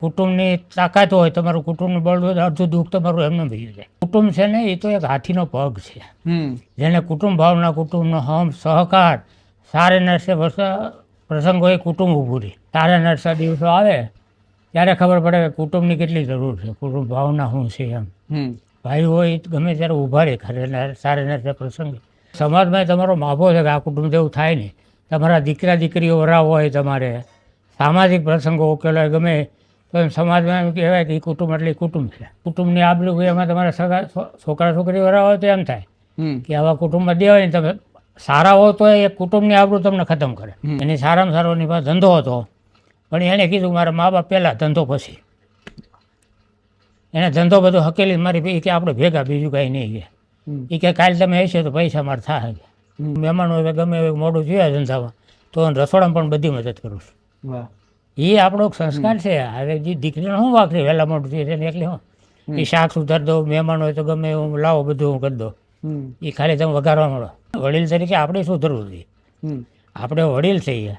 કુટુંબની તાકાત હોય, તમારું કુટુંબનું બળ હોય, અડધું દુઃખ તમારું એમને ભરી જાય. કુટુંબ છે ને, એ તો એક હાથીનો પગ છે. જેને કુટુંબ ભાવના, કુટુંબનો હમ સહકાર, સારે નરસે પ્રસંગો એ કુટુંબ ઊભું રહે. સારે નરસા દિવસો આવે ત્યારે ખબર પડે કે કુટુંબની કેટલી જરૂર છે, કુટુંબ ભાવના શું છે એમ. ભાઈ હોય ગમે ત્યારે ઊભા રહે ખરે સારે નરસે પ્રસંગે. સમાજમાં તમારો માભો છે કે આ કુટુંબ જેવું થાય નહીં. તમારા દીકરા દીકરીઓ વરાવ હોય, તમારે સામાજિક પ્રસંગો ઉકેલાય ગમે તો એમ સમાજમાં એમ કહેવાય કે એ કુટુંબ એટલે કુટુંબ છે. કુટુંબની આબરૂ એમાં તમારા સગા છોકરા છોકરી વરાવ હોય તો એમ થાય કે આવા કુટુંબમાં દેવાય ને. તમે સારા હો તો એ કુટુંબની આબરૂ તમને ખતમ કરે. એની સારામાં સારો એની પાસે ધંધો હતો, પણ એણે કીધું મારા મા બાપ પહેલાં, ધંધો પછી. એને ધંધો બધો હકેલી મારી કે આપણે ભેગા, બીજું કાંઈ નહીં કે એ કે કાલે તમે હશે તો પૈસા મારે થાય. મહેમાન હોય ગમે એવું મોડું જોયા ધંધામાં તો રસોડામાં પણ બધી મદદ કરું છું. એ આપણો સંસ્કાર છે. હવે જે દીકરીને શું વાકરી વહેલા મોટું થયું એને એકલી હું એ શાક સુધાર દઉં, મહેમાન હોય તો ગમે હું લાવો બધું હું કરી દઉં. એ ખાલી તમે વઘારવા મળો. વડીલ તરીકે આપણે શું ધરવું જોઈએ? આપણે વડીલ થઈએ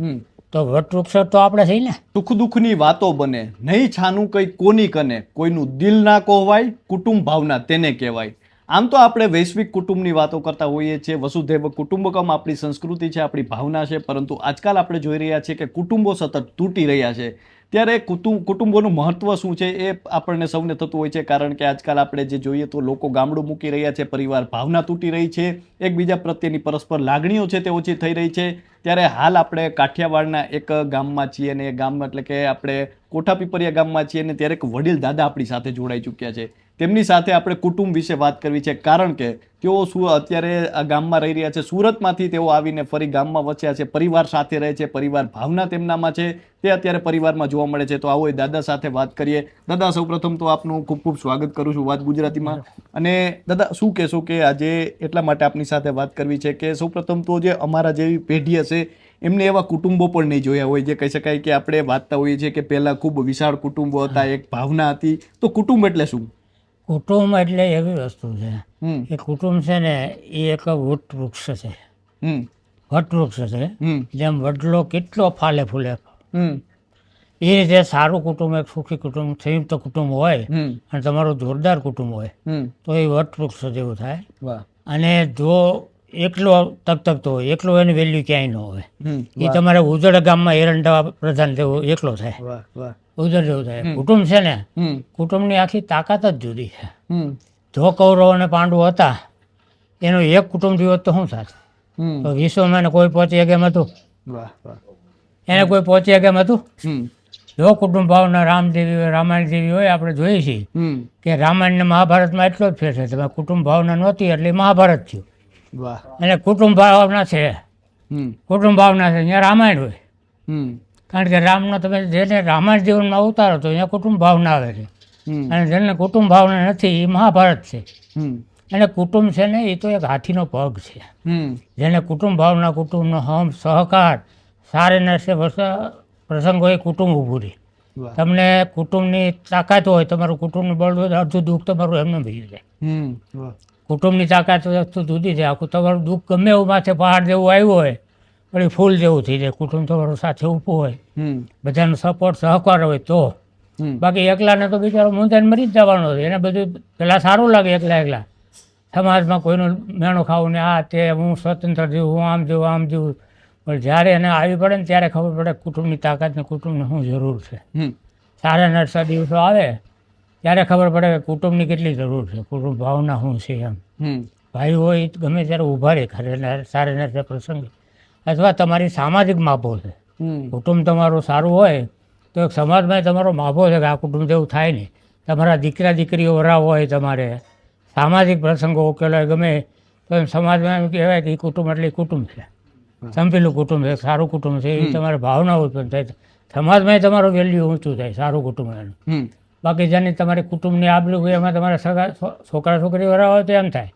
તો વટવૃક્ષ તો આપણે થઈ ને. સુખ દુઃખની વાતો બને, નહીં છાનું કઈ કોની કને, કોઈનું દિલ ના કોહવાય, કુટુંબ ભાવના તેને કહેવાય. આમ તો આપણે વૈશ્વિક કુટુંબની વાતો કરતા હોઈએ છીએ, વસુધૈવ કુટુંબકમ આપણી સંસ્કૃતિ છે, આપણી ભાવના છે, પરંતુ આજકાલ આપણે જોઈ રહ્યા છીએ કે કુટુંબો સતત તૂટી રહ્યા છે. ત્યારે કુટુંબોનું મહત્વ શું છે એ આપણને સૌને થતું હોય છે, કારણ કે આજકાલ આપણે જે જોઈએ તો લોકો ગામડું મૂકી રહ્યા છે, પરિવાર ભાવના તૂટી રહી છે, એકબીજા પ્રત્યેની પરસ્પર લાગણીઓ છે તે ઓછી થઈ રહી છે. ત્યારે હાલ આપણે કાઠિયાવાડના એક ગામમાં છીએ અને એ ગામ એટલે કે આપણે કોઠાપીપરિયા ગામમાં છીએ અને ત્યારે એક વડીલ દાદા આપણી સાથે જોડાઈ ચૂક્યા છે. તેમની સાથે આપણે કુટુંબ વિશે વાત કરવી છે, કારણ કે તેઓ અત્યારે આ ગામમાં રહી રહ્યા છે. સુરતમાંથી તેઓ આવીને ફરી ગામમાં વસ્યા છે, પરિવાર સાથે રહે છે, પરિવાર ભાવના તેમનામાં છે, તે અત્યારે પરિવારમાં જોવા મળે છે. તો આવો એ દાદા સાથે વાત કરીએ. દાદા, સૌપ્રથમ તો આપનું ખૂબ ખૂબ સ્વાગત કરું છું વાત ગુજરાતીમાં. અને દાદા, શું કહેશો કે આજે એટલા માટે આપની સાથે વાત કરવી છે કે સૌપ્રથમ તો જે અમારા જેવી પેઢી હશે એમને એવા કુટુંબો પણ નહીં જોયા હોય, જે કહી શકાય કે આપણે વાંચતા હોઈએ છીએ કે પહેલાં ખૂબ વિશાળ કુટુંબો હતા, એક ભાવના હતી. તો કુટુંબ એટલે શું? કુટુંબ એટલે એવી વસ્તુ છે કે કુટુંબ છે ને એ એક વટવૃક્ષ છે. વટવૃક્ષ છે, જેમ વડલો કેટલો ફાલે ફૂલે એ રીતે સારું કુટુંબ, એક સુખી કુટુંબ, સંયુક્ત કુટુંબ હોય અને તમારું જોરદાર કુટુંબ હોય તો એ વટવૃક્ષ જેવું થાય. અને જો એકલો તકતકતો હોય, એકલો એની વેલ્યુ ક્યાંય ન હોય. એ તમારે ઉજળ ગામમાં એરંડા પ્રધાન જેવું એકલો થાય, ઉજળ જેવું થાય. કુટુંબ છે ને, કુટુંબની આખી તાકાત જ જુદી છે. જો કૌરવ અને પાંડવો હતા એનું એક કુટુંબ જીવત તો શું થાત? તો વિશ્વમાં કોઈ પહોંચી ગયા હતું? એને કોઈ પહોંચી ગયા હતું? જો કુટુંબ ભાવના રામદેવી હોય, રામાયણ જેવી હોય, આપણે જોઈએ છીએ કે રામાયણ ને મહાભારતમાં એટલો જ ફેર છે. તમે કુટુંબ ભાવના નહોતી એટલે મહાભારત થયું. અને કુટુંબ ભાવના છે, કુટુંબ ભાવના છે અહીંયા રામાયણ હોય. કારણ કે રામનો તમે જેને રામાયણ જીવનમાં ઉતારો તો અહીંયા કુટુંબ ભાવના આવે છે, અને જેને કુટુંબ ભાવના નથી એ મહાભારત છે. અને કુટુંબ છે ને, એ તો એક હાથીનો પગ છે. જેને કુટુંબ ભાવના, કુટુંબનો હમ સહકાર, સારે નરસે પ્રસંગો એ કુટુંબ ઊભું રહે. તમને કુટુંબની તાકાત હોય, તમારું કુટુંબનું બળ હોય, અડધું દુઃખ તમારું એમને ભરી જાય. કુટુંબની તાકાત વસ્તુ જુદી છે. આખું તમારું દુઃખ ગમે એવું માથે પહાડ જેવું આવ્યું હોય પણ એ ફૂલ જેવું થઈ જાય. કુટુંબ તમારું સાથે ઊભું હોય, બધાનો સપોર્ટ સહકાર હોય તો. બાકી એકલાને તો બિચારો મૂંઝાઈને મરી જ જવાનો છે. એને બધું પહેલાં સારું લાગે એકલા સમાજમાં કોઈનું મેણું ખાવું ને આ તે, હું સ્વતંત્ર જીવું, હું આમ જીવું આમ જીવું. પણ જ્યારે એને આવી પડે ને ત્યારે ખબર પડે કુટુંબની તાકાત ને કુટુંબની શું જરૂર છે. સારા નરસા દિવસો આવે ત્યારે ખબર પડે કે કુટુંબની કેટલી જરૂર છે, કુટુંબ ભાવના શું છે એમ. ભાઈ હોય ગમે ત્યારે ઊભા રહે ખરે સારે નરસે પ્રસંગે. અથવા તમારી સામાજિક માભો છે. કુટુંબ તમારું સારું હોય તો એક સમાજમાં તમારો માભો છે કે આ કુટુંબ જેવું થાય નહીં. તમારા દીકરા દીકરીઓ વરાવ હોય, તમારે સામાજિક પ્રસંગો ઉકેલાય ગમે તો એમ સમાજમાં એમ કહેવાય કે એ કુટુંબ એટલે કુટુંબ છે, સંપેલું કુટુંબ છે, સારું કુટુંબ છે. એ તમારે ભાવના ઉત્પન્ન થાય, સમાજમાં તમારું વેલ્યુ ઊંચું થાય, સારું કુટુંબ એનું. બાકી જેની તમારી કુટુંબની આબરૂ હોય એમાં તમારા સગા છોકરા છોકરી વરાવ હોય તો એમ થાય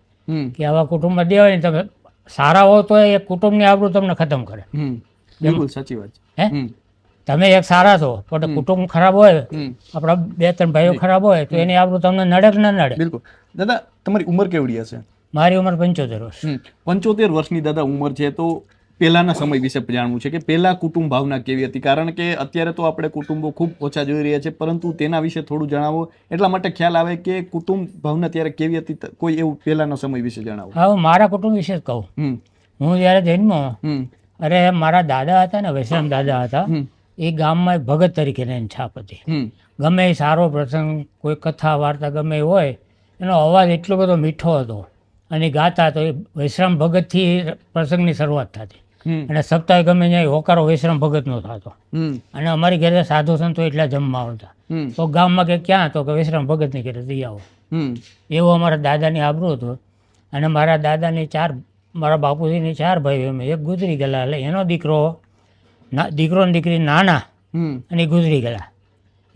કે આવા કુટુંબમાં દેવાય ને. તમે સારા હો તો એ કુટુંબની આબરૂ તમને ખતમ કરે. બિલકુલ સાચી વાત છે. હે, તમે એક સારા છો પણ કુટુંબ ખરાબ હોય, આપણા 2-3 ભાઈઓ ખરાબ હોય તો એની આબરૂ તમને નડે કે ના નડે? બિલકુલ. દાદા, તમારી ઉંમર કેવડી હશે? મારી ઉંમર 75 વર્ષ. 75 વર્ષની દાદા ઉંમર છે. તો પહેલાના સમય વિશે જાણવું છે કે પહેલા કુટુંબ ભાવના કેવી હતી, કારણ કે અત્યારે તો આપણે કુટુંબો ખૂબ ઓછા જોઈ રહ્યા છે, પરંતુ તેના વિશે થોડું જણાવો, એટલા માટે ખ્યાલ આવે કે કુટુંબ ભાવના ત્યારે કેવી હતી. કોઈ એવું પહેલાનો સમય વિશે જણાવો. હા, હું મારા કુટુંબ વિશે જ કહું. હું જ્યારે જન્મ્યો, અરે મારા દાદા હતા ને, વૈશ્રામ દાદા હતા, એ ગામમાં એક ભગત તરીકે એની છાપ હતી. ગમે એ સારો પ્રસંગ, કોઈ કથા વાર્તા ગમે એ હોય, એનો અવાજ એટલો બધો મીઠો હતો અને ગાતા તો એ વૈશ્રામ ભગતથી પ્રસંગની શરૂઆત થતી. અને સપ્તાહે ગમે ત્યાં હોકારો વૈશ્રામ ભગતનો થતો. અને અમારી ઘરે સાધુ સંતો એટલા જમવા આવતા. તો ગામમાં કે ક્યાં તો કે વૈશ્રામ ભગતની ઘરે જઈ આવો. એવું અમારા દાદાની આબરૂ હતું. અને મારા દાદાની મારા બાપુજીની 4 ભાઈઓ, એમ એક ગુજરી ગયેલા, એટલે એનો દીકરો ને દીકરી નાના અને એ ગુજરી ગયેલા.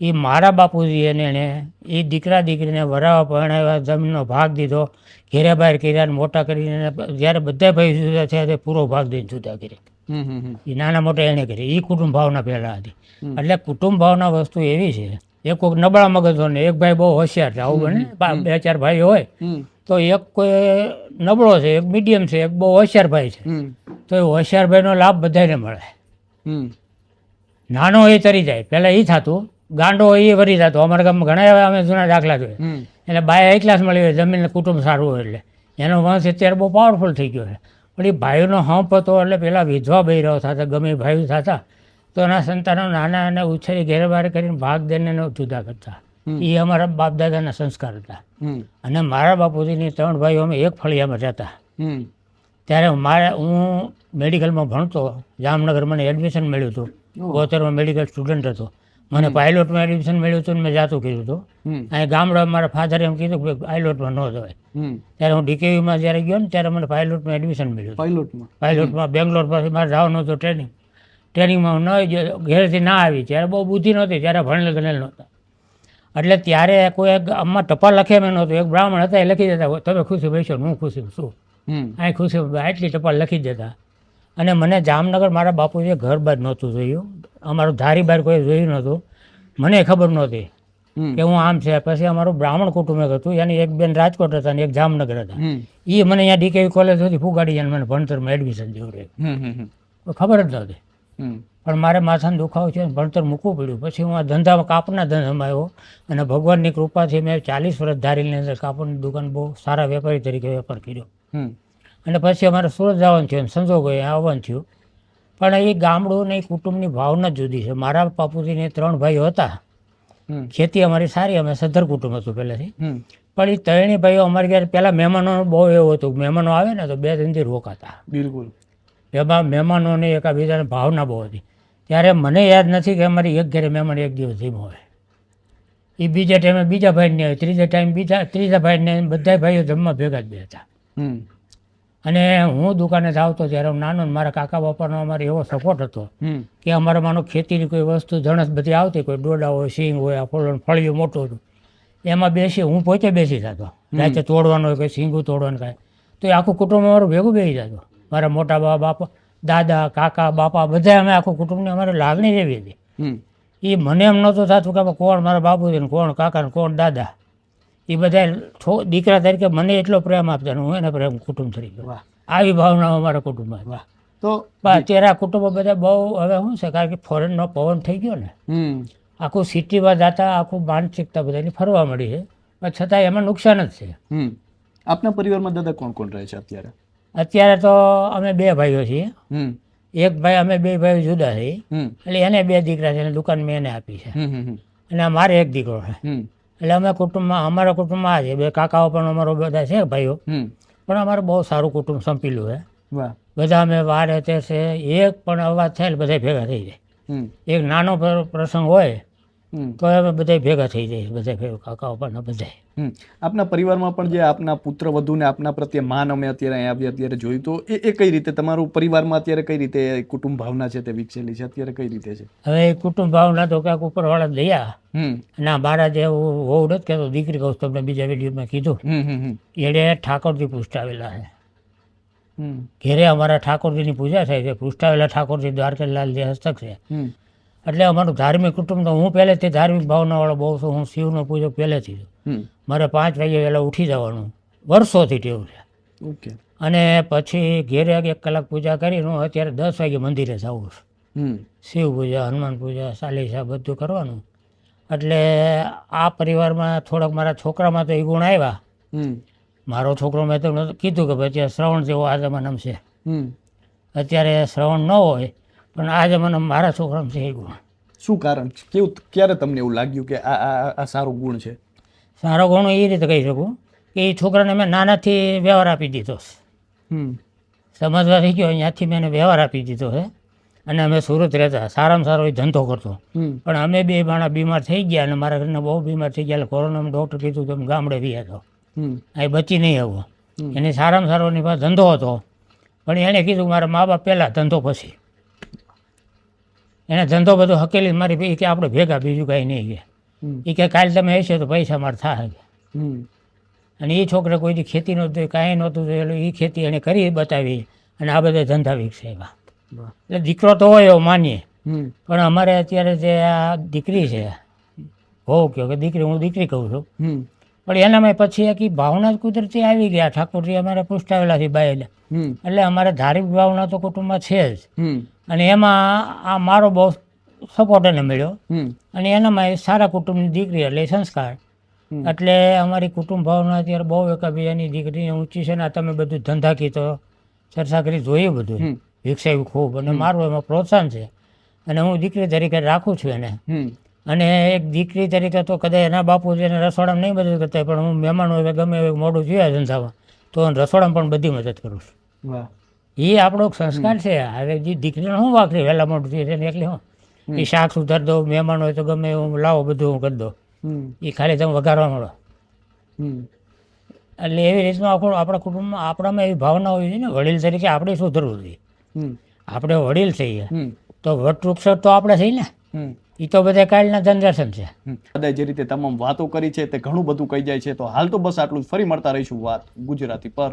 એ મારા બાપુજી એને એ દીકરા દીકરીને વરાવા પરણાવ્યા, જમીનનો ભાગ દીધો, ઘેરે બહાર કર્યા, મોટા કરીને જ્યારે બધા ભાઈ જુદા થયા તે પૂરો ભાગ દઈને જુદા કર્યા. એ નાના મોટા એણે કરી. એ કુટુંબ ભાવના પહેલાં હતી. એટલે કુટુંબ ભાવના વસ્તુ એવી છે, એક કોઈક નબળા મગજ હોય ને એક ભાઈ બહુ હોશિયાર છે, આવું બને. 2-4 ભાઈ હોય તો એક કોઈ નબળો છે, એક મીડિયમ છે, એક બહુ હોશિયાર ભાઈ છે, તો એ હોશિયાર ભાઈનો લાભ બધાને મળે. નાનો એ તરી જાય, પહેલાં એ થતું, ગાંડો એ વરી જતો. અમારા ગામમાં ઘણા એવા અમે જૂના દાખલા જોઈએ. એટલે બાય A ક્લાસ મળી હોય, જમીન કુટુંબ સારું હોય, એટલે એનો વંશ અત્યારે બહુ પાવરફુલ થઈ ગયો છે. પણ એ ભાઈઓનો હંપ હતો, એટલે પેલા વિધવા બહેરાઓ થતા, ગમે એ ભાઈઓ થતા, તો એના સંતાનો નાના અને ઉછેરી ઘેરે બહાર કરીને ભાગ દઈને જુદા કરતા. એ અમારા બાપ દાદાના સંસ્કાર હતા. અને મારા બાપુજીની 3 ભાઈઓ અમે એક ફળિયામાં રહેતા. ત્યારે હું મેડિકલમાં ભણતો, જામનગર મને એડમિશન મળ્યું હતું. 72માં મેડિકલ સ્ટુડન્ટ હતો. મને પાયલોટમાં એડમિશન મળ્યું હતું, મેં જાતું કર્યું હતું. અહીં ગામડા મારા ફાધરે એમ કીધું કે પાયલોટમાં ન જવાય. ત્યારે હું DKVમાં જ્યારે ગયો ને ત્યારે મને પાયલોટમાં એડમિશન મળ્યું. પાયલોટમાં બેંગ્લોર પાસે મારે જવાનું હતું ટ્રેનિંગમાં. હું ન ગયો, ઘેરથી ના આવી, ત્યારે બહુ બુદ્ધિ નહોતી, ત્યારે ભણેલ ગણેલ નહોતા. એટલે ત્યારે કોઈ આમાં ટપાલ લખે એમ નહોતું. એક બ્રાહ્મણ હતા, એ લખી દેતા, તમે ખુશી બેસો, હું ખુશી શું, અહીં ખુશી, આટલી ટપાલ લખી દેતા. અને મને જામનગર મારા બાપુજીએ ઘર બાર નહોતું જોયું, અમારું ધારી બાર કોઈ જોયું નહોતું, મને ખબર નહોતી કે હું આમ છે. પછી અમારું બ્રાહ્મણ કુટુંબ એક હતું, એની એક બેન રાજકોટ હતા અને એક જામનગર હતા. એ મને અહીંયા DKV કોલેજ સુધી ફુગાડી અને મને ભણતરમાં એડમિશન દેવું રહ્યું, ખબર જ નહોતી. પણ મારે માથાનો દુખાવો છે, ભણતર મૂકવું પડ્યું. પછી હું આ ધંધામાં, કાપડના ધંધામાં આવ્યો, અને ભગવાનની કૃપાથી મેં 40 વર્ષ ધારીની અંદર કાપડની દુકાન બહુ સારા વેપારી તરીકે વેપાર કર્યો. અને પછી અમારે સુરત જવાનું થયું, સંજોગો આવવાનું થયું. પણ એ ગામડું ને એ કુટુંબની ભાવના જુદી છે. મારા બાપુજીને 3 ભાઈઓ હતા, ખેતી અમારી સારી, અમે સદ્ધર કુટુંબ હતું પહેલાંથી. પણ એ 3 ભાઈઓ અમારી ઘરે પહેલાં મહેમાનો બહુ એવું હતું, મહેમાનો આવે ને તો 2-3 દી રોકાતા. બિલકુલ. એમાં મહેમાનોની એકાબીજાની ભાવના બહુ હતી. ત્યારે મને યાદ નથી કે અમારી એક ઘરે મહેમાન એક દિવસ ધીમો હોય. એ બીજા ટાઈમે બીજા ભાઈને આવે, ત્રીજા ભાઈને, બધા ભાઈઓ જમવા ભેગા જ બે હતા. અને હું દુકાને જ આવતો ત્યારે હું નાનો, મારા કાકા બાપાનો અમારે એવો સપોર્ટ હતો કે અમારે માનો ખેતીની કોઈ વસ્તુ જણસ બધી આવતી, કોઈ ડોડા હોય, સિંગ હોય, ફળિયું મોટું હતું, એમાં બેસી હું પોતે બેસી જતો. રાતે તોડવાનું હોય, કોઈ સિંગું તોડવાનું કાંઈ, તો એ આખું કુટુંબ અમારું ભેગું બેસી જતું. મારા મોટા બાપા, દાદા, કાકા, બાપા, બધા અમે આખું કુટુંબની અમારી લાગણી જેવી હતી. એ મને એમ નહોતું થતું કે કોણ મારા બાપુજી ને કોણ કાકા ને કોણ દાદા. એ બધા દીકરા તરીકે મને એટલો પ્રેમ આપતા, હું એને પ્રેમ કુટુંબ તરીકે. આવી ભાવના અમારા કુટુંબમાં. તો અત્યારે આ કુટુંબો બધા બહુ હવે શું છે, કારણ કે ફોરેનનો પવન થઈ ગયો ને, આખું સિટીમાં જતા આખું માનસિકતા બધાની ફરવા મળી છે. પણ છતાં એમાં નુકસાન જ છે. આપના પરિવારમાં દાદા કોણ કોણ રહે છે અત્યારે? અત્યારે તો અમે 2 ભાઈઓ છીએ. એક ભાઈ, અમે 2 ભાઈઓ જુદા છીએ. એટલે એને 2 દીકરા છે, દુકાન મેં એને આપી છે. અને મારે એક દીકરો છે. એટલે અમે કુટુંબમાં, અમારા કુટુંબમાં આ છે, 2 કાકાઓ પણ અમારો બધા છે ભાઈઓ. પણ અમારું બહુ સારું કુટુંબ સંપીલું છે. બધા અમે વારે તે છે, એક પણ અવાજ થાય એટલે બધા ભેગા થઈ જાય. એક નાનો પ્રસંગ હોય તો અમે બધા ભેગા થઈ જાય, બધા ભેગા કાકાઓ પણ બધા. આપના પરિવારમાં પણ જે આપના પુત્ર વધુને આપના પ્રત્યે માન અમે અત્યારે અહીંયા આવ્યા અત્યારે જોયું, તો એ કઈ રીતે તમારું પરિવારમાં અત્યારે કઈ રીતે કુટુંબ ભાવના છે તે વિકસેલી છે અત્યારે, કઈ રીતે છે? હવે કુટુંબ ભાવના તો ક્યાંક ઉપરવાળા દયા. ના, મારા જે હોવું નથી કહેતો, દીકરી કહું તમને બીજા વિડીયોમાં કીધું, એણે ઠાકોરજી પૂછાવેલા છે. ઘેરે અમારા ઠાકોરજીની પૂજા થાય છે. પૃષ્ઠાવેલા ઠાકોરજી દ્વારકાલાલ જે હસ્તક છે. એટલે અમારું ધાર્મિક કુટુંબ તો, હું પહેલેથી ધાર્મિક ભાવનાવાળો બહુ છું. હું શિવનો પૂજક પહેલેથી છું. મારે 5 વાગે વહેલા ઉઠી જવાનું વર્ષોથી ટેવ છે. ઓકે. અને પછી ઘેરે 1 કલાક પૂજા કરીને હું અત્યારે 10 વાગે મંદિરે જાઉં છું. શિવ પૂજા, હનુમાન પૂજા, ચાલીસા બધું કરવાનું. એટલે આ પરિવારમાં થોડાક મારા છોકરામાં તો એ ગુણ આવ્યા. મારો છોકરો મેં તો કીધું કે ભાઈ અત્યારે શ્રવણ જેવો આ જમાનામાં છે. અત્યારે શ્રવણ ન હોય પણ આ જમાનામાં મારા છોકરામાં છે એ ગુણ. શું કારણ છે? કેવું, ક્યારે તમને એવું લાગ્યું કે આ સારો ગુણ છે? સારો ગુણ એ રીતે કહી શકું કે એ છોકરાને મેં નાનાથી વ્યવહાર આપી દીધો છે. સમજવા થઈ ગયો અહીંયાથી મેં એને વ્યવહાર આપી દીધો છે. અને અમે સુરત રહેતા, સારામાં સારો એ ધંધો કરતો. પણ અમે 2 માણસ બીમાર થઈ ગયા અને મારા ઘરના બહુ બીમાર થઈ ગયા. એટલે કોરોનામાં ડૉક્ટર કીધું તમે ગામડે વ્યા છો, અહીં બચી નહીં આવો. એને સારામાં સારો એની પાસે ધંધો હતો. પણ એણે કીધું મારા મા બાપ પહેલાં, ધંધો પછી. એને ધંધો બધો હકેલી મારી કે આપણે ભેગા, બીજું કાંઈ નહીં કે. એ કે કાલે તમે હશે તો પૈસા મારે થાય. અને એ છોકરા કોઈ ખેતી નહોતું, કાંઈ નહોતું એટલે એ ખેતી એણે કરી બતાવી અને આ બધા ધંધા વિકસાવ્યા. એટલે દીકરો તો હોય એવો માનીએ, પણ અમારે અત્યારે જે આ દીકરી છે, હોવ કહો કે દીકરી, હું દીકરી કહું છું, પણ એનામાં પછી એક ભાવના જ કુદરતી આવી ગયા. ઠાકોરજી અમારે પુષ્ટાવેલા છે બાય, એટલે અમારે ધાર્મિક ભાવના તો કુટુંબમાં છે જ. અને એમાં આ મારો બહુ સપોર્ટ એને મળ્યો. અને એનામાં સારા કુટુંબની દીકરી એટલે સંસ્કાર. એટલે અમારી કુટુંબ ભાવના અત્યારે બહુ એકબીજાની દીકરીને ઊંચી છે. ને આ તમે બધું ધંધાકી તો ચર્ચા કરી જોયું, બધું વિકસાવ્યું ખૂબ. અને મારું એમાં પ્રોત્સાહન છે. અને હું દીકરી તરીકે રાખું છું એને. અને એક દીકરી તરીકે તો કદાચ એના બાપુ એને રસોડામાં નહીં મદદ કરતા, પણ હું મહેમાન હોય ગમે એવું મોડું જોયા ધંધામાં તો રસોડામાં પણ બધી મદદ કરું છું. એ આપણો સંસ્કાર છે. હવે જે દીકરીને હું વાકરી વહેલા મોટું થયું એને એકલી હું એ શાક સુધાર દઉં, મહેમાન હોય તો ગમે હું લાવો બધું હું કરી દઉં. એ ખાલી તમે વઘારવા મળો. એટલે એવી રીતનું આપણા કુટુંબમાં આપણામાં એવી ભાવના હોવી જોઈએ ને. વડીલ તરીકે આપણે સુધરવું જોઈએ. આપણે વડીલ થઈએ તો વટવૃક્ષ તો આપણે થઈ ને. એ તો બધા કાલના જનરેશન છે. દાદા જે રીતે તમામ વાતો કરી છે તે ઘણું બધું કહી જાય છે. તો હાલ તો બસ આટલું જ. ફરી મળતા રહીશું વાત ગુજરાતી પર.